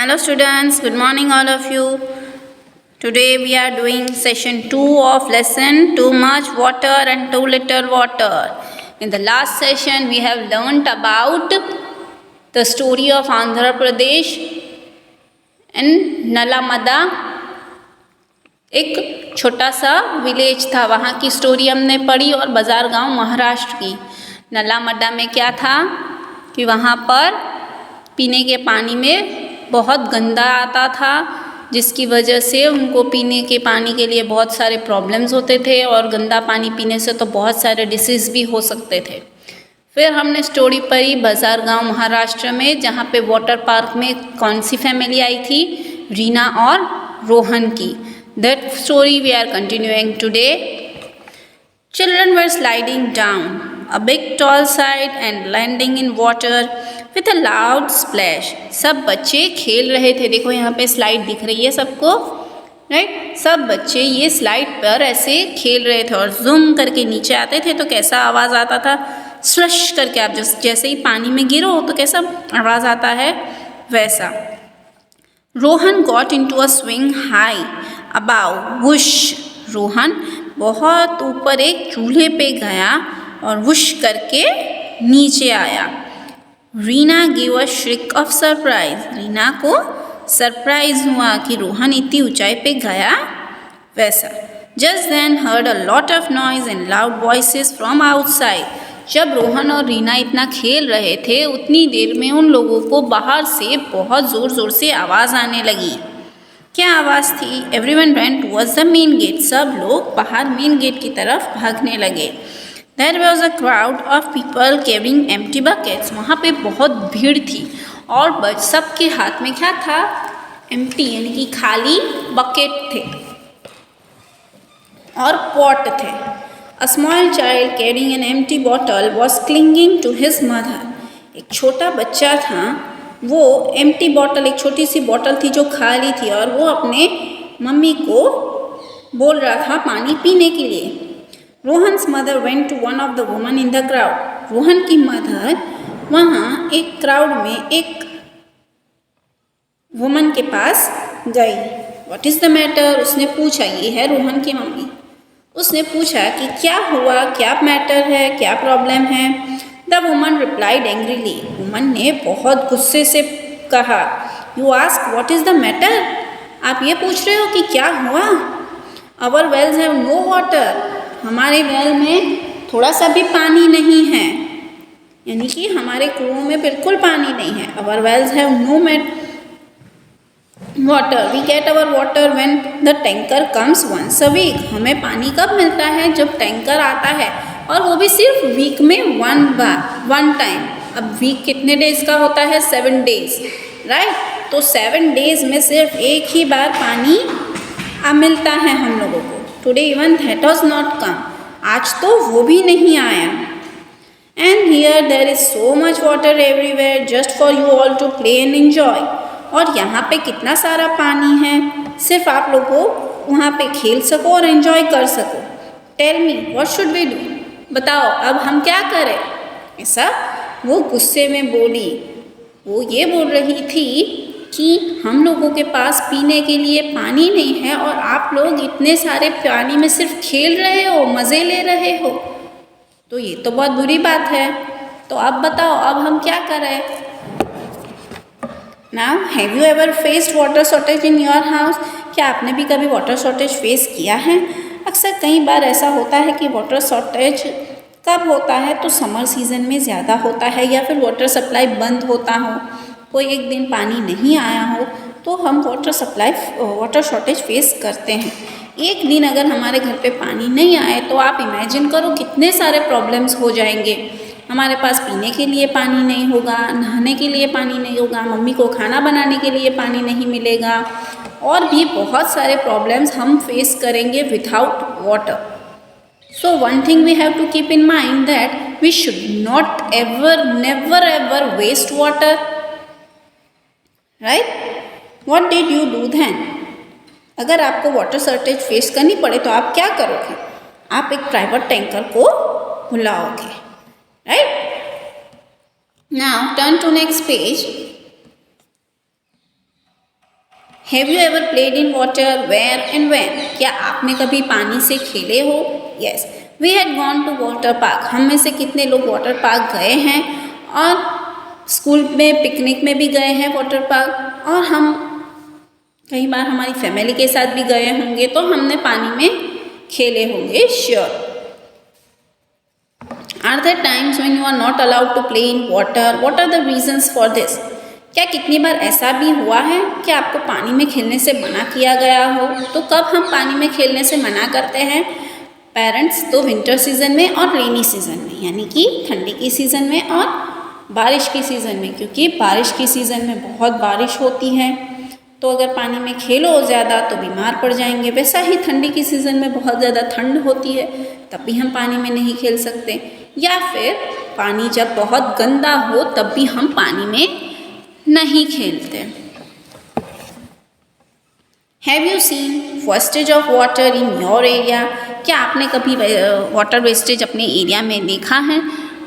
Hello students, good morning all of you. Today we are doing session 2 of lesson too much water and too little water. In the last session we have learnt about the story of Andhra Pradesh and Nalamada. एक छोटा सा village था, वहाँ की story हमने पढ़ी, और बाजार गांव महाराष्ट्र की। नलामड्डा में क्या था कि वहाँ पर पीने के पानी में बहुत गंदा आता था, जिसकी वजह से उनको पीने के पानी के लिए बहुत सारे प्रॉब्लम्स होते थे, और गंदा पानी पीने से तो बहुत सारे डिसीज़ भी हो सकते थे। फिर हमने स्टोरी पढ़ी बाजार गांव महाराष्ट्र में, जहाँ पे वाटर पार्क में कौन सी फैमिली आई थी, रीना और रोहन की। That story we are continuing today. Children were sliding down a big tall slide and landing in water with a loud splash. सब बच्चे खेल रहे थे। देखो यहाँ पे स्लाइड दिख रही है सबको, राइट? सब बच्चे ये स्लाइड पर ऐसे खेल रहे थे, और जूम करके नीचे आते थे तो कैसा आवाज़ आता था, स्लश करके। आप जैसे ही पानी में गिरो तो कैसा आवाज़ आता है, वैसा। Rohan got into a swing high above whoosh. Rohan बहुत ऊपर एक चूल्हे पे गया और वुश करके नीचे आया। Reena give a shriek of surprise. Reena को सरप्राइज हुआ कि रोहन इतनी ऊंचाई पे गया, वैसा। Just then heard a lot of noise and loud voices from outside. जब रोहन और रीना इतना खेल रहे थे, उतनी देर में उन लोगों को बाहर से बहुत ज़ोर ज़ोर से आवाज़ आने लगी। क्या आवाज़ थी? Everyone ran towards the main gate। सब लोग बाहर मेन गेट की तरफ भागने लगे। There was a crowd of people carrying empty buckets। वहाँ पे बहुत भीड़ थी, और सबके हाथ में क्या था? एम्प्टी यानी कि खाली बकेट थे और पॉट थे। A small child carrying an empty bottle was clinging to his mother। एक छोटा बच्चा था, वो एम्प्टी बॉटल, एक छोटी सी बॉटल थी जो खाली थी, और वो अपने मम्मी को बोल रहा था पानी पीने के लिए। Rohan's mother went to one of the woman in the crowd. Rohan की मदर वहाँ एक क्राउड में एक वुमन के पास गई। What is the matter? उसने पूछा। ये है रोहन की मम्मी। उसने पूछा कि क्या हुआ, क्या मैटर है, क्या प्रॉब्लम है। The woman replied angrily. Woman ने बहुत गुस्से से कहा, you ask what is the matter? आप ये पूछ रहे हो कि क्या हुआ? Our wells have no water. हमारे वेल में थोड़ा सा भी पानी नहीं है, यानी कि हमारे कुओं में बिल्कुल पानी नहीं है। Our wells have no water. We get our water when the tanker comes once a week. हमें पानी कब मिलता है? जब टैंकर आता है, और वो भी सिर्फ वीक में वन टाइम। अब वीक कितने डेज का होता है? 7 डेज, राइट? तो 7 डेज में सिर्फ एक ही बार पानी मिलता है हम लोगों को। Today even that was not come. आज तो वो भी नहीं आया। And here there is so much water everywhere just for you all to play and enjoy. और यहाँ पे कितना सारा पानी है, सिर्फ आप लोगों को वहाँ पे खेल सको और एंजॉय कर सको। Tell me what should we do? बताओ अब हम क्या करें? ऐसा वो गुस्से में बोली। वो ये बोल रही थी कि हम लोगों के पास पीने के लिए पानी नहीं है, और आप लोग इतने सारे पानी में सिर्फ खेल रहे हो, मज़े ले रहे हो, तो ये तो बहुत बुरी बात है। तो अब बताओ अब हम क्या करें? Now have you ever faced water shortage in your house? क्या आपने भी कभी वाटर शॉर्टेज फेस किया है? अक्सर कई बार ऐसा होता है कि वाटर शॉर्टेज कब होता है, तो समर सीज़न में ज़्यादा होता है, या फिर वाटर सप्लाई बंद होता हो, कोई एक दिन पानी नहीं आया हो, तो हम वाटर शॉर्टेज फेस करते हैं। एक दिन अगर हमारे घर पे पानी नहीं आए, तो आप इमेजिन करो कितने सारे प्रॉब्लम्स हो जाएंगे। हमारे पास पीने के लिए पानी नहीं होगा, नहाने के लिए पानी नहीं होगा, मम्मी को खाना बनाने के लिए पानी नहीं मिलेगा, और भी बहुत सारे प्रॉब्लम्स हम फेस करेंगे without water. So one thing we have to keep in mind that we should not never ever waste water. Right? What did you do then? अगर आपको वाटर शॉर्टेज फेस करनी पड़े तो आप क्या करोगे? आप एक प्राइवेट टैंकर को बुलाओगे, right? Now turn to next page. Have you ever played in water, where and when? क्या आपने कभी पानी से खेले हो? Yes, we had gone to water park. हम में से कितने लोग वाटर पार्क गए हैं और स्कूल में पिकनिक में भी गए हैं वाटर पार्क, और हम कई बार हमारी फैमिली के साथ भी गए होंगे, तो हमने पानी में खेले होंगे, sure. Are there times when you are not allowed to play in water? What are the reasons for this? क्या कितनी बार ऐसा भी हुआ है कि आपको पानी में खेलने से मना किया गया हो? तो कब हम पानी में खेलने से मना करते हैं पेरेंट्स? तो विंटर सीजन में और रेनी सीजन में, यानी कि ठंडी की सीज़न में और बारिश की सीज़न में, क्योंकि बारिश की सीज़न में बहुत बारिश होती है, तो अगर पानी में खेलो ज़्यादा तो बीमार पड़ जाएंगे। वैसा ही ठंडी की सीज़न में बहुत ज़्यादा ठंड होती है, तब भी हम पानी में नहीं खेल सकते, या फिर पानी जब बहुत गंदा हो तब भी हम पानी में नहीं खेलते। Have you seen wastage of water in your area? क्या आपने कभी वाटर वेस्टेज अपने एरिया में देखा है?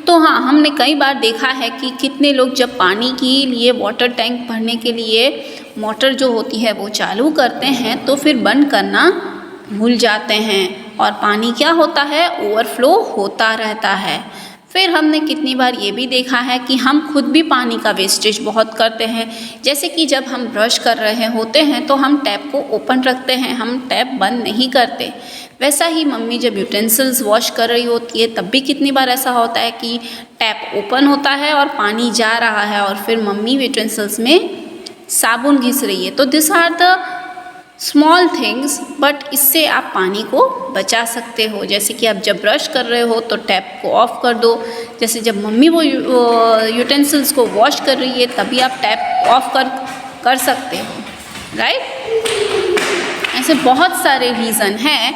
तो हाँ, हमने कई बार देखा है कि कितने लोग जब पानी के लिए वाटर टैंक भरने के लिए मोटर जो होती है वो चालू करते हैं, तो फिर बंद करना भूल जाते हैं और पानी क्या होता है, ओवरफ्लो होता रहता है। फिर हमने कितनी बार ये भी देखा है कि हम खुद भी पानी का वेस्टेज बहुत करते हैं। जैसे कि जब हम ब्रश कर रहे होते हैं तो हम टैप को ओपन रखते हैं, हम टैप बंद नहीं करते। वैसा ही मम्मी जब यूटेंसिल्स वॉश कर रही होती है तब भी कितनी बार ऐसा होता है कि टैप ओपन होता है और पानी जा रहा है और फिर मम्मी यूटेंसिल्स में साबुन घिस रही है। तो this are the small things, but इससे आप पानी को बचा सकते हो। जैसे कि आप जब ब्रश कर रहे हो तो टैप को ऑफ कर दो, जैसे जब मम्मी वो यूटेंसिल्स को वॉश कर रही है तभी आप टैप ऑफ कर सकते हो, राइट। ऐसे बहुत सारे रीज़न हैं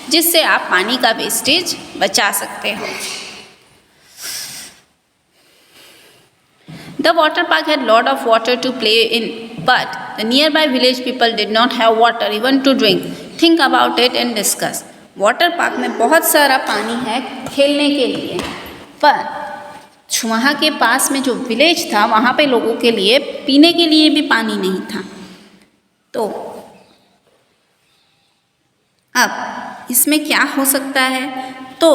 जिससे आप पानी का वेस्टेज बचा सकते हो। The water park had lot of water to play in, but the nearby village people did not have water even to drink. Think about it and discuss. Water park में बहुत सारा पानी है खेलने के लिए, पर वहाँ के पास में जो विलेज था वहाँ पे लोगों के लिए पीने के लिए भी पानी नहीं था। तो अब इसमें क्या हो सकता है? तो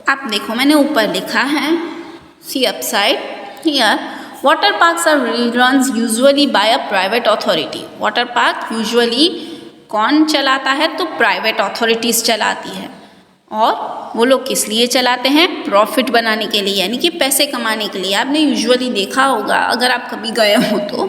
आप देखो, मैंने ऊपर लिखा है, see upside here, water parks are run usually by a private authority. Water park usually कौन चलाता है? तो प्राइवेट अथॉरिटीज़ चलाती है, और वो लोग किस लिए चलाते हैं? प्रॉफिट बनाने के लिए, यानी कि पैसे कमाने के लिए। आपने यूजुअली देखा होगा अगर आप कभी गए हो तो,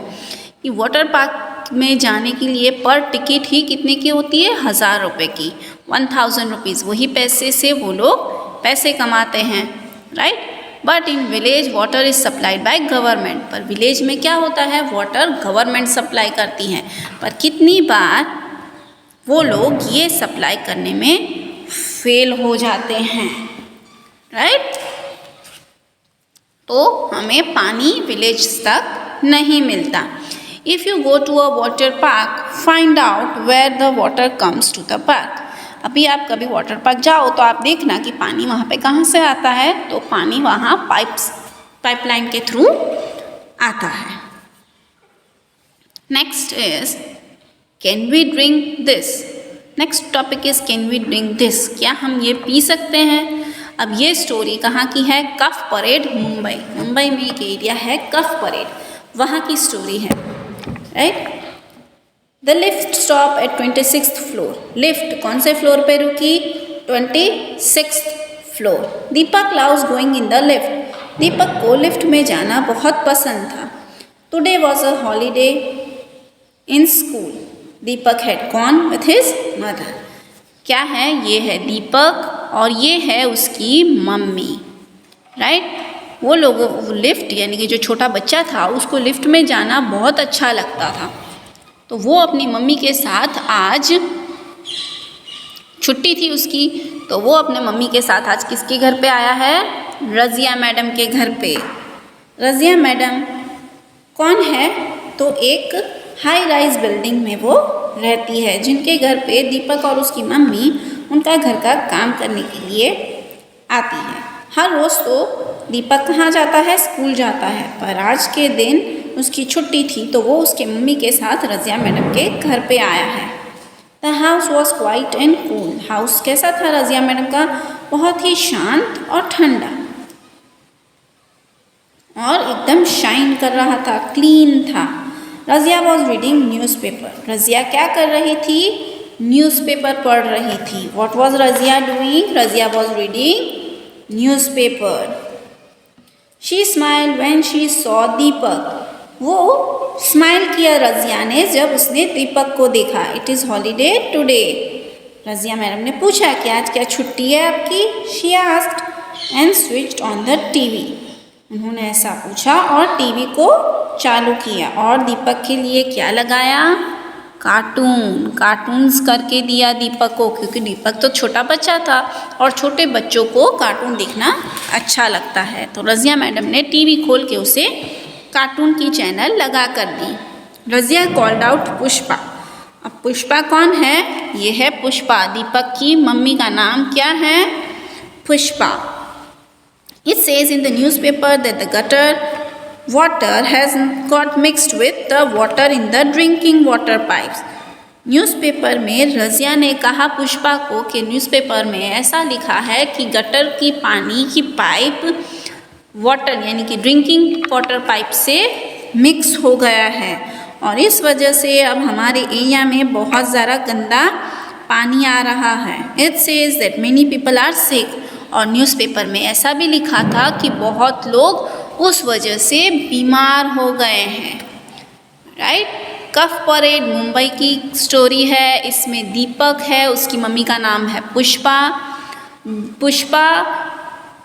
कि वाटर पार्क में जाने के लिए पर टिकट ही कितने की होती है? 1000 रुपये की, 1000 रुपीज़। वही पैसे से वो लोग पैसे कमाते हैं, right. But in village water is supplied by government. पर विलेज में क्या होता है? वाटर गवर्नमेंट सप्लाई करती है, पर कितनी बार वो लोग ये सप्लाई करने में फेल हो जाते हैं, राइट। तो हमें पानी विलेज तक नहीं मिलता। If you go to a water park, find out where the water comes to the park. अभी आप कभी वाटर पार्क जाओ तो आप देखना कि पानी वहाँ पे कहाँ से आता है। तो पानी वहाँ पाइपलाइन के थ्रू आता है। Next is can we drink this. Next topic is can we drink this. क्या हम ये पी सकते हैं? अब ये स्टोरी कहाँ की है? कफ परेड, मुंबई। मुंबई में एक एरिया है कफ परेड, वहाँ की स्टोरी है, right. The lift stop at 26th floor. Lift कौन से फ्लोर पे रुकी? 26th floor. Deepak loves going in the lift. Deepak को लिफ्ट में जाना बहुत पसंद था। Today was a holiday in school. Deepak had gone with his mother. क्या है? ये है दीपक और ये है उसकी मम्मी, राइट। वो लोगों लिफ्ट, यानी कि जो छोटा बच्चा था उसको लिफ्ट में जाना बहुत अच्छा लगता था, तो वो अपनी मम्मी के साथ, आज छुट्टी थी उसकी, तो वो अपने मम्मी के साथ आज किसके घर पे आया है? रज़िया मैडम के घर पे। रज़िया मैडम कौन है? तो एक हाई राइज बिल्डिंग में वो रहती है, जिनके घर पे दीपक और उसकी मम्मी उनका घर का काम करने के लिए आती है। हर रोज़ तो दीपक कहाँ जाता है? स्कूल जाता है, पर आज के दिन उसकी छुट्टी थी तो वो उसके मम्मी के साथ रज़िया मैडम के घर पे आया है। The house was quiet and cool. House कैसा था रज़िया मैडम का? बहुत ही शांत और ठंडा और एकदम शाइन कर रहा था, क्लीन था। Razia was reading newspaper. Razia क्या कर रही थी? न्यूज़पेपर पढ़ रही थी। What was Razia doing? Razia was reading newspaper. She smile when she saw Deepak. वो स्माइल किया रज़िया ने जब उसने दीपक को देखा। It is holiday today. Razia madam ने पूछा कि आज क्या छुट्टी है आपकी? She asked and switched on the TV. उन्होंने ऐसा पूछा और टीवी को चालू किया और दीपक के लिए क्या लगाया? कार्टून्स करके दिया दीपक को, क्योंकि दीपक तो छोटा बच्चा था और छोटे बच्चों को कार्टून देखना अच्छा लगता है। तो रज़िया मैडम ने टीवी खोल के उसे कार्टून की चैनल लगा कर दी। Razia called out Pushpa. अब पुष्पा कौन है? ये है पुष्पा, दीपक की मम्मी का नाम क्या है? Pushpa. It says in the newspaper that the gutter water has got mixed with the water in the drinking water pipes. Newspaper में रज़िया ने कहा पुष्पा को कि न्यूज़पेपर में ऐसा लिखा है कि गटर की पानी की पाइप वाटर यानी कि ड्रिंकिंग वाटर पाइप से मिक्स हो गया है और इस वजह से अब हमारे एरिया में बहुत ज़्यादा गंदा पानी आ रहा है। It says that many people are sick. और न्यूज़पेपर में ऐसा भी लिखा था कि बहुत लोग उस वजह से बीमार हो गए हैं। राइट? कफ परेड मुंबई की स्टोरी है। इसमें दीपक है, उसकी मम्मी का नाम है पुष्पा। पुष्पा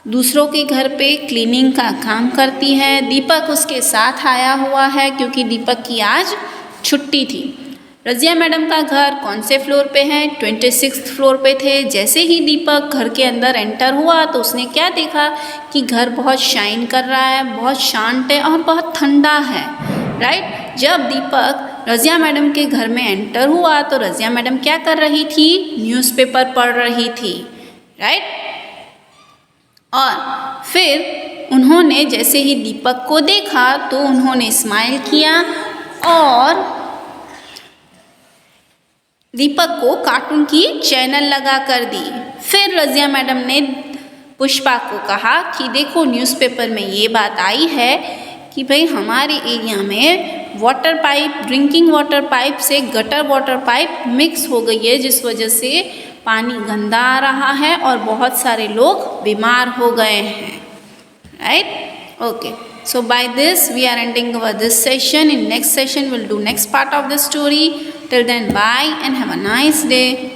दूसरों के घर पे क्लीनिंग का काम करती है। दीपक उसके साथ आया हुआ है क्योंकि दीपक की आज छुट्टी थी। रज़िया मैडम का घर कौन से फ्लोर पे है? 26 फ्लोर पे थे। जैसे ही दीपक घर के अंदर एंटर हुआ तो उसने क्या देखा कि घर बहुत शाइन कर रहा है, बहुत शांत है और बहुत ठंडा है। राइट? जब दीपक रज़िया मैडम के घर में एंटर हुआ तो रज़िया मैडम क्या कर रही थी? न्यूज़पेपर पढ़ रही थी। राइट? और फिर उन्होंने जैसे ही दीपक को देखा तो उन्होंने स्माइल किया और दीपक को कार्टून की चैनल लगा कर दी। फिर रज़िया मैडम ने पुष्पा को कहा कि देखो न्यूज़पेपर में ये बात आई है कि भाई हमारे एरिया में water pipe drinking water pipe से गटर वाटर पाइप मिक्स हो गई है जिस वजह से पानी गंदा आ रहा है और बहुत सारे लोग बीमार हो गए हैं। Right? Okay. So by this we are ending our this session. In next session we'll do next part of the story. Till then, bye and have a nice day.